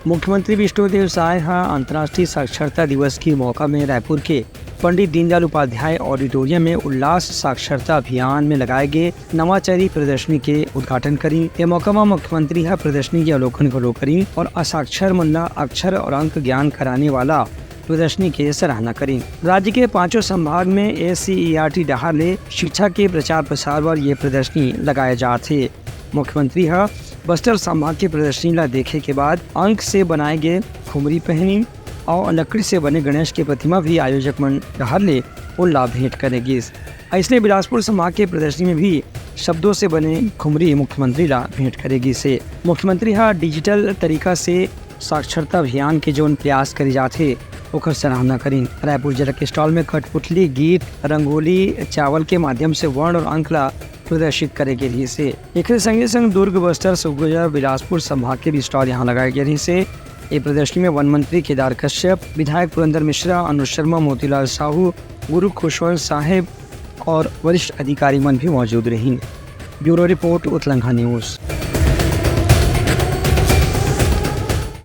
मुख्यमंत्री विष्णुदेव साय अंतर्राष्ट्रीय साक्षरता दिवस के मौका में रायपुर के पंडित दीनदयाल उपाध्याय ऑडिटोरियम में उल्लास साक्षरता अभियान में लगाए गए नवाचारी प्रदर्शनी के उद्घाटन करी। ये मौका में मुख्यमंत्री प्रदर्शनी के अवलोकन करी और असाक्षर मुल्ला अक्षर और अंक ज्ञान कराने वाला प्रदर्शनी के सराहना करी। राज्य के 5 संभाग में SCERT डहार शिक्षा के प्रचार प्रसार पर ये प्रदर्शनी लगाए जाते। मुख्यमंत्री बस्तर संभाग की प्रदर्शनी ला देखे के बाद अंक से बनाए गए खुमरी पहनी और लकड़ी से बने गणेश की प्रतिमा भी आयोजक मन डहार ले उल्ला भेंट करेगी। ऐसे बिलासपुर संभाग के प्रदर्शनी में भी शब्दों से बने खुमरी मुख्यमंत्री ला भेंट करेगी। से मुख्यमंत्री डिजिटल तरीका से साक्षरता अभियान के जो प्रयास करे जाते ओकर सराहना करी। रायपुर जिला के स्टॉल में कठपुतली, गीत, रंगोली, चावल के माध्यम से वर्ण और अंक ला प्रदर्शित करे के लिए से एक संगे संग दुर्ग, बस्तर, सरगुजा, बिलासपुर संभाग के भी स्टॉल यहाँ लगाए गए से। ये प्रदर्शनी में वन मंत्री केदार कश्यप, विधायक पुरंदर मिश्रा, अनुज शर्मा, मोतीलाल साहू, गुरु खुशवंत साहेब और वरिष्ठ अधिकारी मन भी मौजूद रही। ब्यूरो रिपोर्ट, उत्तलंघा न्यूज।